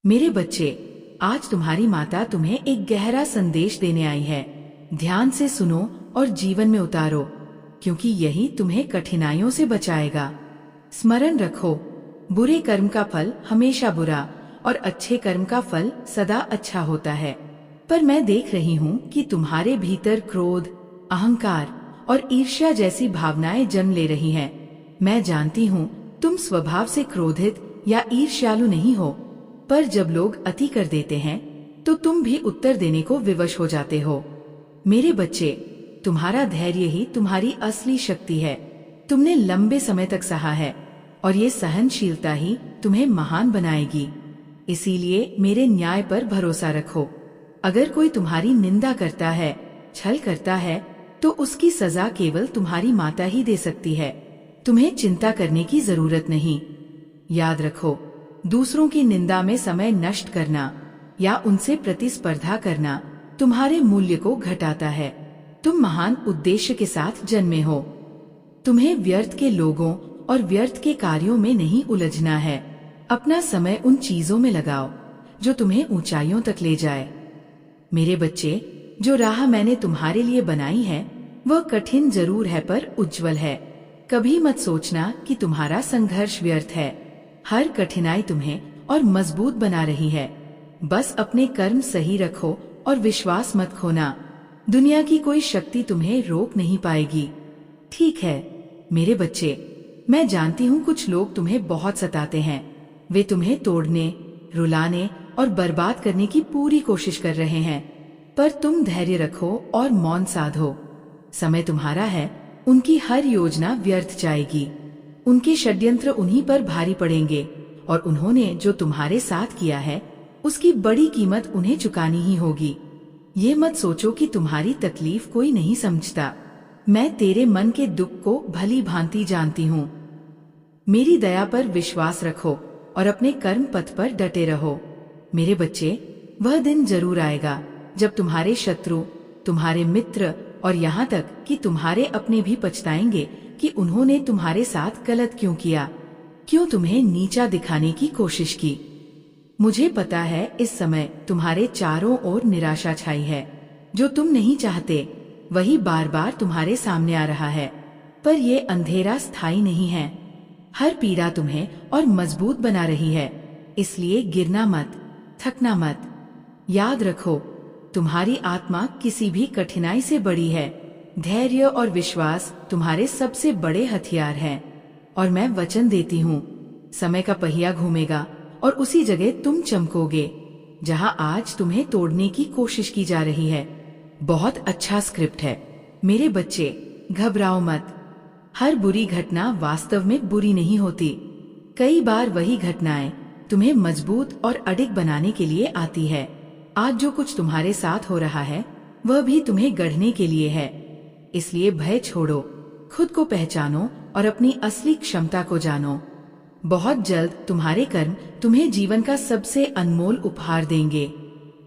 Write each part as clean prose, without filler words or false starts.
मेरे बच्चे, आज तुम्हारी माता तुम्हें एक गहरा संदेश देने आई है। ध्यान से सुनो और जीवन में उतारो, क्योंकि यही तुम्हें कठिनाइयों से बचाएगा। स्मरण रखो, बुरे कर्म का फल हमेशा बुरा और अच्छे कर्म का फल सदा अच्छा होता है। पर मैं देख रही हूँ कि तुम्हारे भीतर क्रोध, अहंकार और ईर्ष्या जैसी भावनाएं जन्म ले रही हैं। मैं जानती हूँ तुम स्वभाव से क्रोधित या ईर्ष्यालु नहीं हो, पर जब लोग अति कर देते हैं तो तुम भी उत्तर देने को विवश हो जाते हो। मेरे बच्चे, तुम्हारा धैर्य ही तुम्हारी असली शक्ति है। तुमने लंबे समय तक सहा है और ये सहनशीलता ही तुम्हें महान बनाएगी। इसीलिए मेरे न्याय पर भरोसा रखो। अगर कोई तुम्हारी निंदा करता है, छल करता है, तो उसकी सजा केवल तुम्हारी माता ही दे सकती है। तुम्हें चिंता करने की जरूरत नहीं। याद रखो, दूसरों की निंदा में समय नष्ट करना या उनसे प्रतिस्पर्धा करना तुम्हारे मूल्य को घटाता है। तुम महान उद्देश्य के साथ जन्मे हो। तुम्हें व्यर्थ के लोगों और व्यर्थ के कार्यों में नहीं उलझना है। अपना समय उन चीजों में लगाओ जो तुम्हें ऊंचाइयों तक ले जाए। मेरे बच्चे, जो राह मैंने तुम्हारे लिए बनाई है वह कठिन जरूर है पर उज्जवल है। कभी मत सोचना कि तुम्हारा संघर्ष व्यर्थ है। हर कठिनाई तुम्हें और मजबूत बना रही है। बस अपने कर्म सही रखो और विश्वास मत खोना। दुनिया की कोई शक्ति तुम्हें रोक नहीं पाएगी। ठीक है मेरे बच्चे, मैं जानती हूँ कुछ लोग तुम्हें बहुत सताते हैं। वे तुम्हें तोड़ने, रुलाने और बर्बाद करने की पूरी कोशिश कर रहे हैं, पर तुम धैर्य रखो और मौन साधो। समय तुम्हारा है, उनकी हर योजना व्यर्थ जाएगी। उनके षड्यंत्र उन्हीं पर भारी पड़ेंगे और उन्होंने जो तुम्हारे साथ किया है उसकी बड़ी कीमत उन्हें चुकानी ही होगी। ये मत सोचो कि तुम्हारी तकलीफ कोई नहीं समझता। मैं तेरे मन के दुख को भली भांति जानती हूँ। मेरी दया पर विश्वास रखो और अपने कर्म पथ पर डटे रहो। मेरे बच्चे, वह दिन जरूर आएगा जब तुम्हारे शत्रु, तुम्हारे मित्र और यहाँ तक कि तुम्हारे अपने भी पछताएंगे कि उन्होंने तुम्हारे साथ गलत क्यों किया, क्यों तुम्हें नीचा दिखाने की कोशिश की। मुझे पता है इस समय तुम्हारे चारों ओर निराशा छाई है। जो तुम नहीं चाहते वही बार बार तुम्हारे सामने आ रहा है, पर ये अंधेरा स्थायी नहीं है। हर पीड़ा तुम्हें और मजबूत बना रही है, इसलिए गिरना मत, थकना मत। याद रखो, तुम्हारी आत्मा किसी भी कठिनाई से बड़ी है। धैर्य और विश्वास तुम्हारे सबसे बड़े हथियार हैं। और मैं वचन देती हूँ, समय का पहिया घूमेगा और उसी जगह तुम चमकोगे जहाँ आज तुम्हें तोड़ने की कोशिश की जा रही है। बहुत अच्छा स्क्रिप्ट है। मेरे बच्चे, घबराओ मत। हर बुरी घटना वास्तव में बुरी नहीं होती। कई बार वही घटनाएं तुम्हें मजबूत और अडिग बनाने के लिए आती है। आज जो कुछ तुम्हारे साथ हो रहा है वह भी तुम्हें गढ़ने के लिए है। इसलिए भय छोड़ो, खुद को पहचानो और अपनी असली क्षमता को जानो। बहुत जल्द तुम्हारे कर्म तुम्हें जीवन का सबसे अनमोल उपहार देंगे।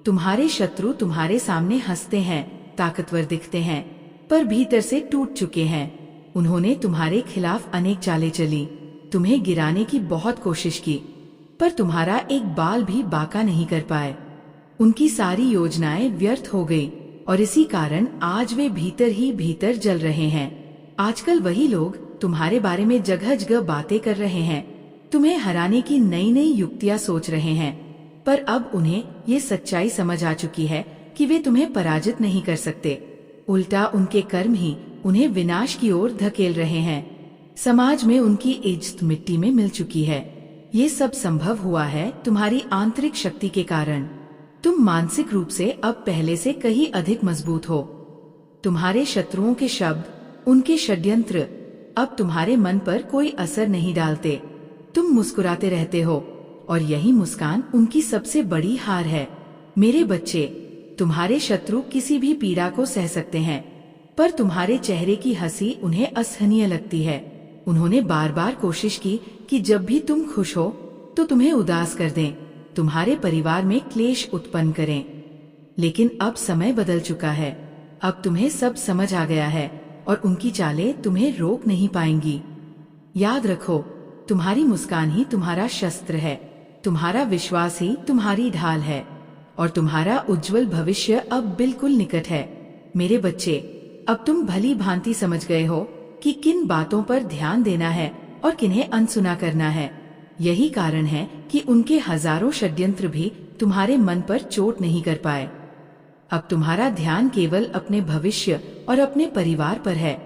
तुम्हारे शत्रु तुम्हारे सामने हंसते हैं, ताकतवर दिखते हैं, पर भीतर से टूट चुके हैं। उन्होंने तुम्हारे खिलाफ अनेक चालें चली, तुम्हें गिराने की बहुत कोशिश की, पर तुम्हारा एक बाल भी बांका नहीं कर पाए। उनकी सारी योजनाएं व्यर्थ हो गई और इसी कारण आज वे भीतर ही भीतर जल रहे हैं। आजकल वही लोग तुम्हारे बारे में जगह जगह बातें कर रहे हैं, तुम्हें हराने की नई नई युक्तियां सोच रहे हैं, पर अब उन्हें ये सच्चाई समझ आ चुकी है कि वे तुम्हें पराजित नहीं कर सकते। उल्टा उनके कर्म ही उन्हें विनाश की ओर धकेल रहे हैं। समाज में उनकी इज्जत मिट्टी में मिल चुकी है। ये सब संभव हुआ है तुम्हारी आंतरिक शक्ति के कारण। तुम मानसिक रूप से अब पहले से कहीं अधिक मजबूत हो। तुम्हारे शत्रुओं के शब्द, उनके षड्यंत्र अब तुम्हारे मन पर कोई असर नहीं डालते। तुम मुस्कुराते रहते हो और यही मुस्कान उनकी सबसे बड़ी हार है। मेरे बच्चे, तुम्हारे शत्रु किसी भी पीड़ा को सह सकते हैं, पर तुम्हारे चेहरे की हंसी उन्हें असहनीय लगती है। उन्होंने बार बार कोशिश की कि जब भी तुम खुश हो तो तुम्हें उदास कर दें, तुम्हारे परिवार में क्लेश उत्पन्न करें। लेकिन अब समय बदल चुका है। अब तुम्हें सब समझ आ गया है और उनकी चालें तुम्हें रोक नहीं पाएंगी। याद रखो, तुम्हारी मुस्कान ही तुम्हारा शस्त्र है। तुम्हारा विश्वास ही तुम्हारी ढाल है और तुम्हारा उज्जवल भविष्य अब बिल्कुल निकट है। मेरे बच्चे, अब तुम भली भांति समझ गए हो कि किन बातों पर ध्यान देना है और किन्हें अनसुना करना है। यही कारण है कि उनके हजारों षड्यंत्र भी तुम्हारे मन पर चोट नहीं कर पाए। अब तुम्हारा ध्यान केवल अपने भविष्य और अपने परिवार पर है।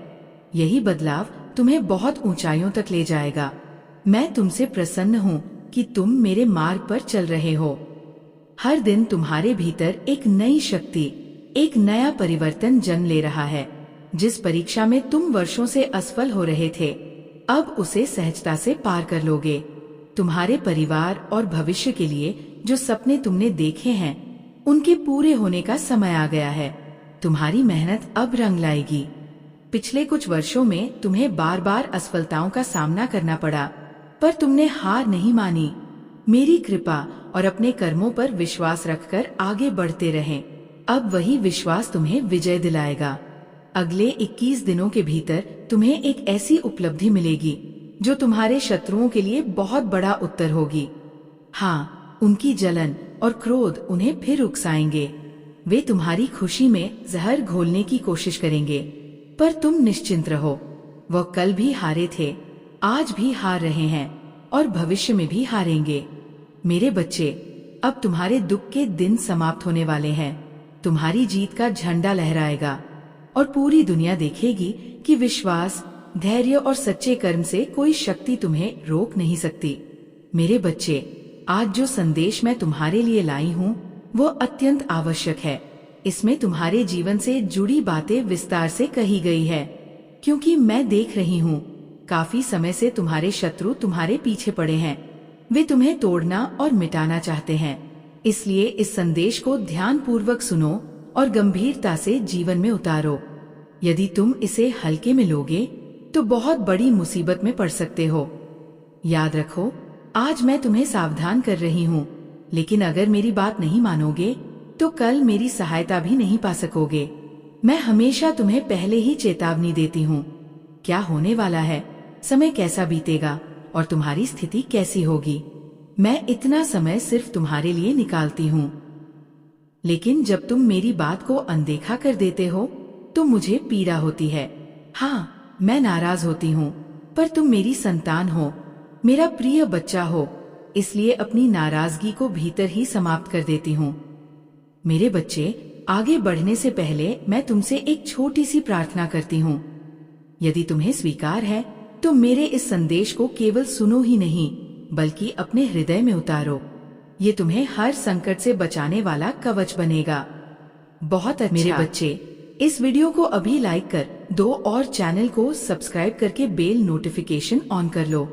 यही बदलाव तुम्हें बहुत ऊंचाइयों तक ले जाएगा। मैं तुमसे प्रसन्न हूँ कि तुम मेरे मार्ग पर चल रहे हो। हर दिन तुम्हारे भीतर एक नई शक्ति, एक नया परिवर्तन जन्म ले रहा है। जिस परीक्षा में तुम वर्षों से असफल हो रहे थे, अब उसे सहजता से पार कर लोगे। तुम्हारे परिवार और भविष्य के लिए जो सपने तुमने देखे हैं, उनके पूरे होने का समय आ गया है। तुम्हारी मेहनत अब रंग लाएगी। पिछले कुछ वर्षों में तुम्हें बार बार असफलताओं का सामना करना पड़ा, पर तुमने हार नहीं मानी। मेरी कृपा और अपने कर्मों पर विश्वास रखकर आगे बढ़ते रहें। अब वही विश्वास तुम्हें विजय दिलाएगा। अगले 21 दिनों के भीतर तुम्हें एक ऐसी उपलब्धि मिलेगी जो तुम्हारे शत्रुओं के लिए बहुत बड़ा उत्तर होगी। हाँ, उनकी जलन और क्रोध उन्हें फिर उकसाएंगे। वे तुम्हारी खुशी में जहर घोलने की कोशिश करेंगे, पर तुम निश्चिंत रहो। वह कल भी हारे थे, आज भी हार रहे हैं और भविष्य में भी हारेंगे। मेरे बच्चे, अब तुम्हारे दुख के दिन समाप्त होने वाले हैं। तुम्हारी जीत का झंडा लहराएगा और पूरी दुनिया देखेगी कि विश्वास, धैर्य और सच्चे कर्म से कोई शक्ति तुम्हें रोक नहीं सकती। मेरे बच्चे, आज जो संदेश मैं तुम्हारे लिए लाई हूँ वो अत्यंत आवश्यक है। इसमें तुम्हारे जीवन से जुड़ी बातें विस्तार से कही गई है, क्योंकि मैं देख रही हूँ काफी समय से तुम्हारे शत्रु तुम्हारे पीछे पड़े हैं। वे तुम्हें तोड़ना और मिटाना चाहते हैं। इसलिए इस संदेश को ध्यान पूर्वक सुनो और गंभीरता से जीवन में उतारो। यदि तुम इसे हल्के में लोगे तो बहुत बड़ी मुसीबत में पड़ सकते हो। याद रखो, आज मैं तुम्हें सावधान कर रही हूँ, लेकिन अगर मेरी बात नहीं मानोगे तो कल मेरी सहायता भी नहीं पा सकोगे। मैं हमेशा तुम्हें पहले ही चेतावनी देती हूँ। क्या होने वाला है, समय कैसा बीतेगा और तुम्हारी स्थिति कैसी होगी, मैं इतना समय सिर्फ तुम्हारे लिए निकालती हूँ। लेकिन जब तुम मेरी बात को अनदेखा कर देते हो तो मुझे पीड़ा होती है। हाँ, मैं नाराज होती हूँ, पर तुम मेरी संतान हो, मेरा प्रिय बच्चा हो, इसलिए अपनी नाराजगी को भीतर ही समाप्त कर देती हूँ। मेरे बच्चे, आगे बढ़ने से पहले मैं तुमसे एक छोटी सी प्रार्थना करती हूँ। यदि तुम्हें स्वीकार है तो मेरे इस संदेश को केवल सुनो ही नहीं, बल्कि अपने हृदय में उतारो। ये तुम्हें हर संकट से बचाने वाला कवच बनेगा। बहुत अच्छा। मेरे बच्चे, इस वीडियो को अभी लाइक कर दो और चैनल को सब्सक्राइब करके बेल नोटिफिकेशन ऑन कर लो।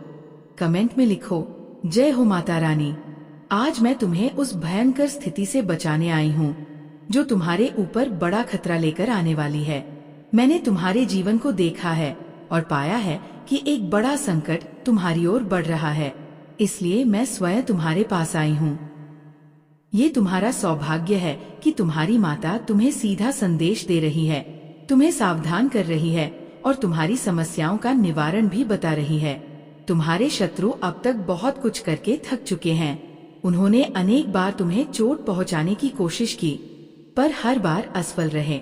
कमेंट में लिखो, जय हो माता रानी। आज मैं तुम्हें उस भयंकर स्थिति से बचाने आई हूँ जो तुम्हारे ऊपर बड़ा खतरा लेकर आने वाली है। मैंने तुम्हारे जीवन को देखा है और पाया है कि एक बड़ा संकट तुम्हारी ओर बढ़ रहा है, इसलिए मैं स्वयं तुम्हारे पास आई हूँ। ये तुम्हारा सौभाग्य है कि तुम्हारी माता तुम्हें सीधा संदेश दे रही है, तुम्हें सावधान कर रही है और तुम्हारी समस्याओं का निवारण भी बता रही है। तुम्हारे शत्रु अब तक बहुत कुछ करके थक चुके हैं। उन्होंने अनेक बार तुम्हें चोट पहुंचाने की कोशिश की, पर हर बार असफल रहे।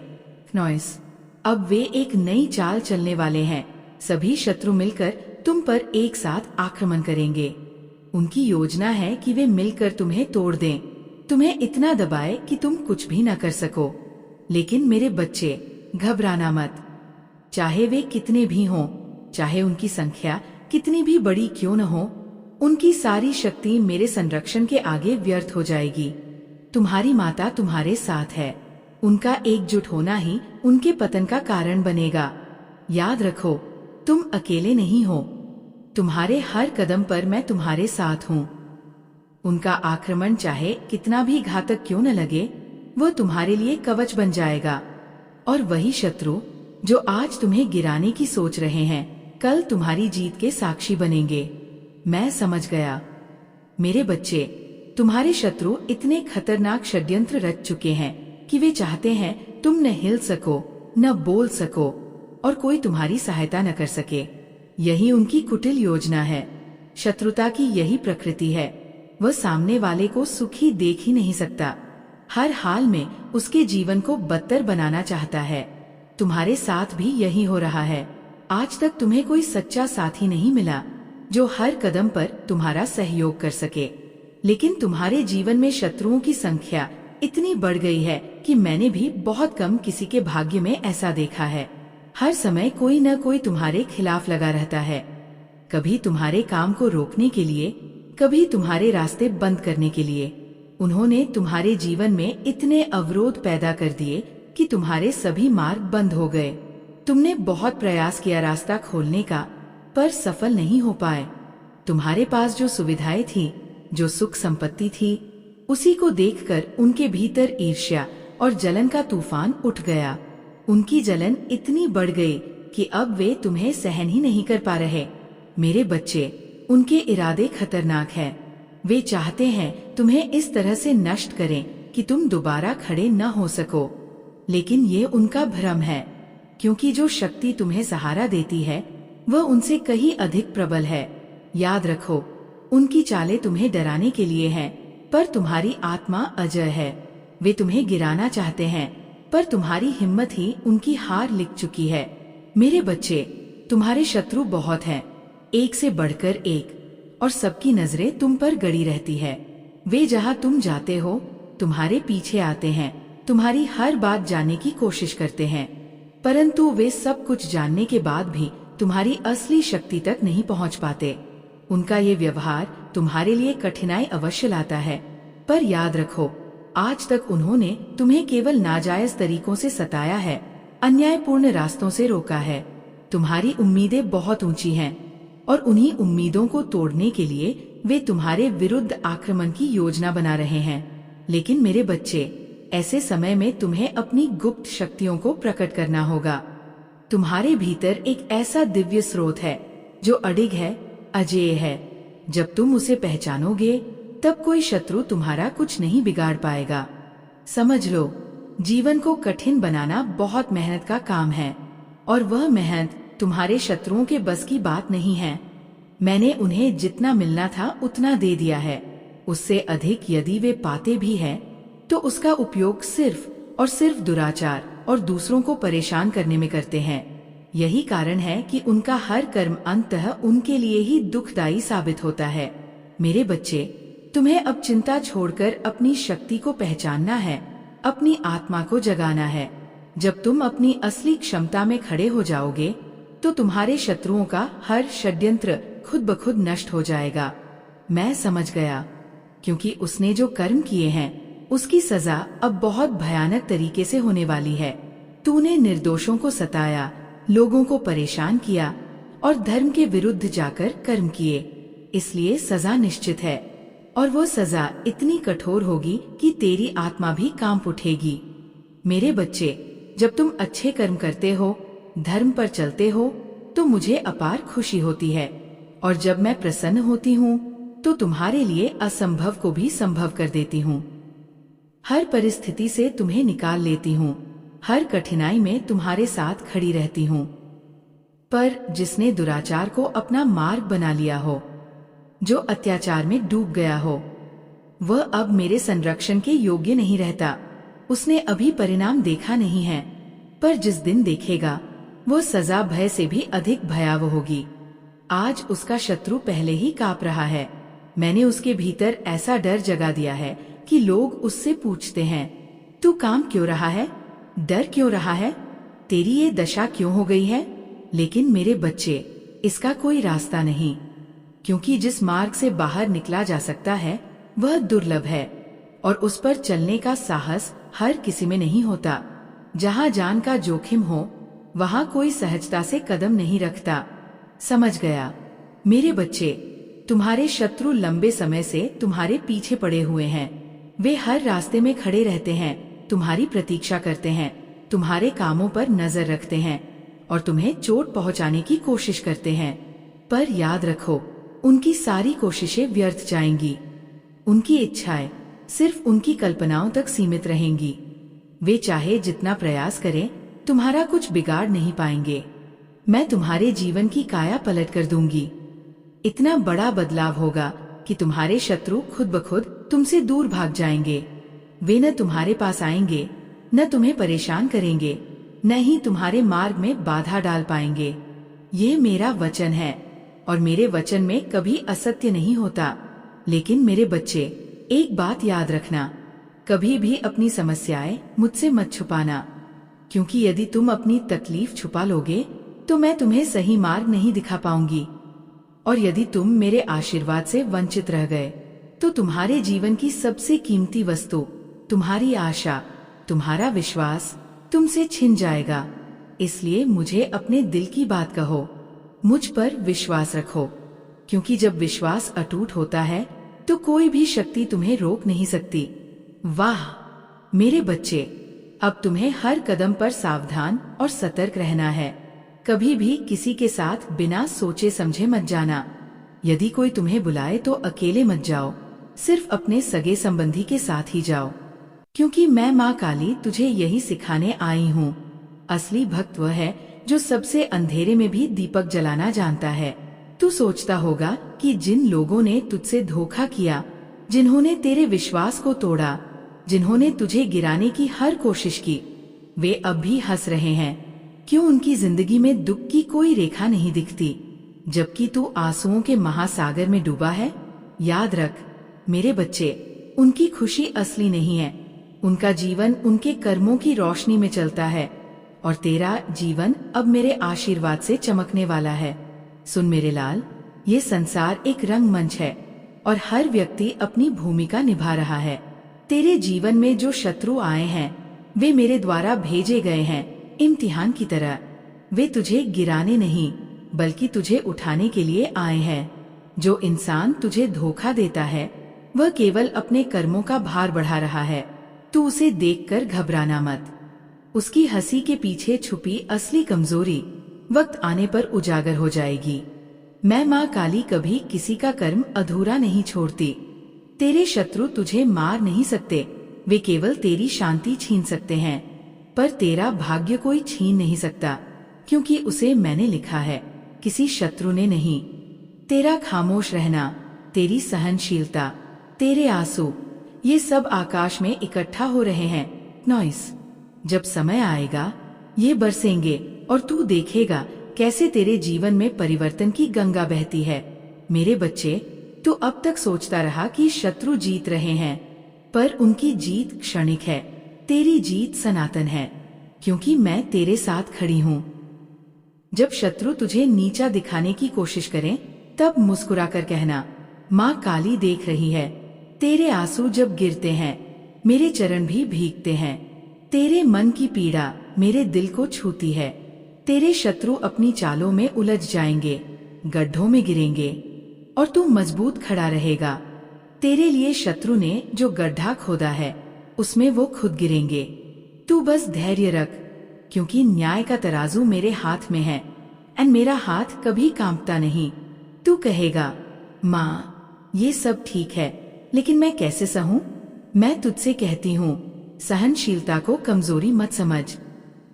नॉइस, अब वे एक नई चाल चलने वाले हैं। सभी शत्रु मिलकर तुम पर एक साथ आक्रमण करेंगे। उनकी योजना है कि वे मिलकर तुम्हें तोड़ दें, तुम्हें इतना दबाए कि तुम कुछ भी न कर सको। लेकिन मेरे बच्चे, घबराना मत। चाहे वे कितने भी हों, चाहे उनकी संख्या कितनी भी बड़ी क्यों न हो, उनकी सारी शक्ति मेरे संरक्षण के आगे व्यर्थ हो जाएगी। तुम्हारी माता तुम्हारे साथ है। उनका एकजुट होना ही उनके पतन का कारण बनेगा। याद रखो, तुम अकेले नहीं हो। तुम्हारे हर कदम पर मैं तुम्हारे साथ हूँ। उनका आक्रमण चाहे कितना भी घातक क्यों न लगे, वह तुम्हारे लिए कवच बन जाएगा। और वही शत्रु जो आज तुम्हें गिराने की सोच रहे हैं, कल तुम्हारी जीत के साक्षी बनेंगे। मैं समझ गया। मेरे बच्चे, तुम्हारे शत्रु इतने खतरनाक षड्यंत्र रच चुके हैं कि वे चाहते हैं तुम न हिल सको, न बोल सको और कोई तुम्हारी सहायता न कर सके। यही उनकी कुटिल योजना है। शत्रुता की यही प्रकृति है। वह सामने वाले को सुखी देख ही नहीं सकता। हर हाल में उसके जीवन को बदतर बनाना चाहता है। तुम्हारे साथ भी यही हो रहा है। आज तक तुम्हें कोई सच्चा साथी नहीं मिला जो हर कदम पर तुम्हारा सहयोग कर सके। लेकिन तुम्हारे जीवन में शत्रुओं की संख्या इतनी बढ़ गई है कि मैंने भी बहुत कम किसी के भाग्य में ऐसा देखा है। हर समय कोई न कोई तुम्हारे खिलाफ लगा रहता है, कभी तुम्हारे काम को रोकने के लिए, कभी तुम्हारे रास्ते बंद करने के लिए। उन्होंने तुम्हारे जीवन में इतने अवरोध पैदा कर दिए कि तुम्हारे सभी मार्ग बंद हो गए। तुमने बहुत प्रयास किया रास्ता खोलने का, पर सफल नहीं हो पाए। तुम्हारे पास जो सुविधाएं थी, जो सुख संपत्ति थी, उसी को देखकर उनके भीतर ईर्ष्या और जलन का तूफान उठ गया। उनकी जलन इतनी बढ़ गई कि अब वे तुम्हें सहन ही नहीं कर पा रहे। मेरे बच्चे, उनके इरादे खतरनाक हैं। वे चाहते हैं तुम्हें इस तरह से नष्ट करें कि तुम दोबारा खड़े न हो सको। लेकिन ये उनका भ्रम है, क्योंकि जो शक्ति तुम्हें सहारा देती है वह उनसे कहीं अधिक प्रबल है। याद रखो, उनकी चालें तुम्हें डराने के लिए हैं, पर तुम्हारी आत्मा अजय है। वे तुम्हें गिराना चाहते हैं, पर तुम्हारी हिम्मत ही उनकी हार लिख चुकी है। मेरे बच्चे, तुम्हारे शत्रु बहुत हैं, एक से बढ़कर एक, और सबकी नजरें तुम पर गड़ी रहती है। वे जहाँ तुम जाते हो तुम्हारे पीछे आते हैं, तुम्हारी हर बात जानने की कोशिश करते हैं, परंतु वे सब कुछ जानने के बाद भी तुम्हारी असली शक्ति तक नहीं पहुँच पाते। उनका ये व्यवहार तुम्हारे लिए कठिनाई अवश्य लाता है, पर याद रखो, आज तक उन्होंने तुम्हें केवल नाजायज तरीकों से सताया है, अन्यायपूर्ण रास्तों से रोका है। तुम्हारी उम्मीदें बहुत ऊंची हैं और उन्हीं उम्मीदों को तोड़ने के लिए वे तुम्हारे विरुद्ध आक्रमण की योजना बना रहे हैं। लेकिन मेरे बच्चे, ऐसे समय में तुम्हें अपनी गुप्त शक्तियों को प्रकट करना होगा। तुम्हारे भीतर एक ऐसा दिव्य स्रोत है जो अडिग है, अजेय है। जब तुम उसे पहचानोगे तब कोई शत्रु तुम्हारा कुछ नहीं बिगाड़ पाएगा। समझ लो, जीवन को कठिन बनाना बहुत मेहनत का काम है, और वह मेहनत तुम्हारे शत्रुओं के बस की बात नहीं है। मैंने उन्हें जितना मिलना था उतना दे दिया है। उससे अधिक यदि वे पाते भी हैं, तो उसका उपयोग सिर्फ और सिर्फ दुराचार और दूसरों को परेशान करने में करते हैं। यही कारण है कि उनका हर कर्म अंततः उनके लिए ही दुखदायी साबित होता है। मेरे बच्चे, तुम्हें अब चिंता छोड़कर अपनी शक्ति को पहचानना है, अपनी आत्मा को जगाना है। जब तुम अपनी असली क्षमता में खड़े हो जाओगे तो तुम्हारे शत्रुओं का हर षड्यंत्र खुद ब खुद नष्ट हो जाएगा। मैं समझ गया, क्योंकि उसने जो कर्म किए हैं उसकी सजा अब बहुत भयानक तरीके से होने वाली है। तूने निर्दोषों को सताया, लोगों को परेशान किया और धर्म के विरुद्ध जाकर कर्म किए, इसलिए सजा निश्चित है। और वो सजा इतनी कठोर होगी कि तेरी आत्मा भी कांप उठेगी। मेरे बच्चे, जब तुम अच्छे कर्म करते हो, धर्म पर चलते हो, तो मुझे अपार खुशी होती है, और जब मैं प्रसन्न होती हूँ तो तुम्हारे लिए असंभव को भी संभव कर देती हूँ। हर परिस्थिति से तुम्हें निकाल लेती हूँ, हर कठिनाई में तुम्हारे साथ खड़ी रहती हूँ। पर जिसने दुराचार को अपना मार्ग बना लिया हो, जो अत्याचार में डूब गया हो, वह अब मेरे संरक्षण के योग्य नहीं रहता। उसने अभी परिणाम देखा नहीं है, पर जिस दिन देखेगा वो सजा भय से भी अधिक भयावह होगी। आज उसका शत्रु पहले ही कांप रहा है। मैंने उसके भीतर ऐसा डर जगा दिया है कि लोग उससे पूछते हैं, तू कांप क्यों रहा है, डर क्यों रहा है, तेरी ये दशा क्यों हो गई है? लेकिन मेरे बच्चे, इसका कोई रास्ता नहीं, क्योंकि जिस मार्ग से बाहर निकला जा सकता है वह दुर्लभ है, और उस पर चलने का साहस हर किसी में नहीं होता। जहाँ जान का जोखिम हो वहाँ कोई सहजता से कदम नहीं रखता। समझ गया? मेरे बच्चे, तुम्हारे शत्रु लंबे समय से तुम्हारे पीछे पड़े हुए हैं। वे हर रास्ते में खड़े रहते हैं, तुम्हारी प्रतीक्षा करते हैं, तुम्हारे कामों पर नजर रखते हैं और तुम्हें चोट पहुंचाने की कोशिश करते हैं। पर याद रखो, उनकी सारी कोशिशें व्यर्थ जाएंगी। उनकी इच्छाएं सिर्फ उनकी कल्पनाओं तक सीमित रहेंगी। वे चाहे जितना प्रयास करें, तुम्हारा कुछ बिगाड़ नहीं पाएंगे। मैं तुम्हारे जीवन की काया पलट कर दूंगी। इतना बड़ा बदलाव होगा कि तुम्हारे शत्रु खुद ब खुद तुमसे दूर भाग जाएंगे। वे न तुम्हारे पास आएंगे, न तुम्हें परेशान करेंगे, न ही तुम्हारे मार्ग में बाधा डाल पाएंगे। ये मेरा वचन है और मेरे वचन में कभी असत्य नहीं होता। लेकिन मेरे बच्चे, एक बात याद रखना, कभी भी अपनी समस्याएं मुझसे मत छुपाना, क्योंकि यदि तुम अपनी तकलीफ छुपा लोगे तो मैं तुम्हें सही मार्ग नहीं दिखा पाऊंगी। और यदि तुम मेरे आशीर्वाद से वंचित रह गए तो तुम्हारे जीवन की सबसे कीमती वस्तु, तुम्हारी आशा, तुम्हारा विश्वास तुमसे छिन जाएगा। इसलिए मुझे अपने दिल की बात कहो, मुझ पर विश्वास रखो, क्योंकि जब विश्वास अटूट होता है तो कोई भी शक्ति तुम्हें रोक नहीं सकती। वाह मेरे बच्चे, अब तुम्हें हर कदम पर सावधान और सतर्क रहना है। कभी भी किसी के साथ बिना सोचे समझे मत जाना। यदि कोई तुम्हें बुलाए तो अकेले मत जाओ, सिर्फ अपने सगे संबंधी के साथ ही जाओ, क्योंकि मैं माँ काली तुझे यही सिखाने आई हूँ। असली भक्त वह है जो सबसे अंधेरे में भी दीपक जलाना जानता है। तू सोचता होगा कि जिन लोगों ने तुझसे धोखा किया, जिन्होंने तेरे विश्वास को तोड़ा, जिन्होंने तुझे गिराने की हर कोशिश की, वे अब भी हंस रहे हैं। क्यों उनकी जिंदगी में दुख की कोई रेखा नहीं दिखती, जबकि तू आंसुओं के महासागर में डूबा है? याद रख मेरे बच्चे, उनकी खुशी असली नहीं है। उनका जीवन उनके कर्मों की रोशनी में चलता है और तेरा जीवन अब मेरे आशीर्वाद से चमकने वाला है। सुन मेरे लाल, ये संसार एक रंगमंच है और हर व्यक्ति अपनी भूमिका निभा रहा है। तेरे जीवन में जो शत्रु आए हैं वे मेरे द्वारा भेजे गए हैं इम्तिहान की तरह। वे तुझे गिराने नहीं बल्कि तुझे उठाने के लिए आए हैं। जो इंसान तुझे धोखा देता है वह केवल अपने कर्मों का भार बढ़ा रहा है। तू उसे देखकर घबराना मत। उसकी हंसी के पीछे छुपी असली कमजोरी वक्त आने पर उजागर हो जाएगी। मैं माँ काली कभी किसी का कर्म अधूरा नहीं छोड़ती। तेरे शत्रु तुझे मार नहीं सकते, वे केवल तेरी शांति छीन सकते हैं, पर तेरा भाग्य कोई छीन नहीं सकता, क्योंकि उसे मैंने लिखा है, किसी शत्रु ने नहीं। तेरा खामोश रहना, तेरी सहनशीलता, तेरे आंसू, ये सब आकाश में इकट्ठा हो रहे हैं नॉइस। जब समय आएगा ये बरसेंगे और तू देखेगा कैसे तेरे जीवन में परिवर्तन की गंगा बहती है। मेरे बच्चे, तू अब तक सोचता रहा कि शत्रु जीत रहे हैं, पर उनकी जीत क्षणिक है, तेरी जीत सनातन है, क्योंकि मैं तेरे साथ खड़ी हूँ। जब शत्रु तुझे नीचा दिखाने की कोशिश करें तब मुस्कुराकर कहना, माँ काली देख रही है। तेरे आंसू जब गिरते हैं मेरे चरण भी भीगते हैं। तेरे मन की पीड़ा मेरे दिल को छूती है। तेरे शत्रु अपनी चालों में उलझ जाएंगे, गड्ढों में गिरेंगे और तू मजबूत खड़ा रहेगा। तेरे लिए शत्रु ने जो गड्ढा खोदा है उसमें वो खुद गिरेंगे। तू बस धैर्य रख, क्योंकि न्याय का तराजू मेरे हाथ में है और मेरा हाथ कभी कांपता नहीं। तू कहेगा, माँ ये सब ठीक है, लेकिन मैं कैसे सहूं? मैं तुझसे कहती हूँ, सहनशीलता को कमजोरी मत समझ।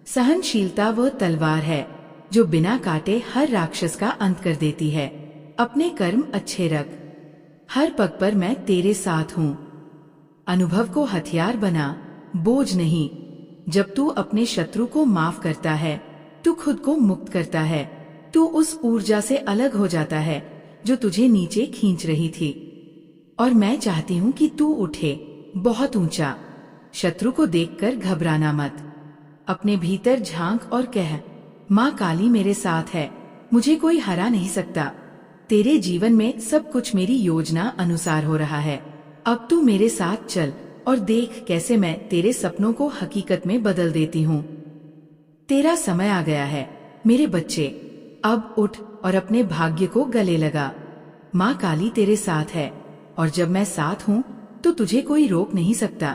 सहनशीलता वह तलवार है जो बिना काटे हर राक्षस का अंत कर देती है। अपने कर्म अच्छे रख, हर पग पर मैं तेरे साथ हूँ। अनुभव को हथियार बना, बोझ नहीं। जब तू अपने शत्रु को माफ करता है तू खुद को मुक्त करता है। तू उस ऊर्जा से अलग हो जाता है जो तुझे नीचे खींच रही थी। और मैं चाहती हूँ कि तू उठे बहुत ऊंचा। शत्रु को देखकर घबराना मत। अपने भीतर झांक और कह, माँ काली मेरे साथ है, मुझे कोई हरा नहीं सकता। तेरे जीवन में सब कुछ मेरी योजना अनुसार हो रहा है। अब तू मेरे साथ चल और देख कैसे मैं तेरे सपनों को हकीकत में बदल देती हूँ। तेरा समय आ गया है मेरे बच्चे, अब उठ और अपने भाग्य को गले लगा। माँ काली तेरे साथ है और जब मैं साथ हूँ तो तुझे कोई रोक नहीं सकता।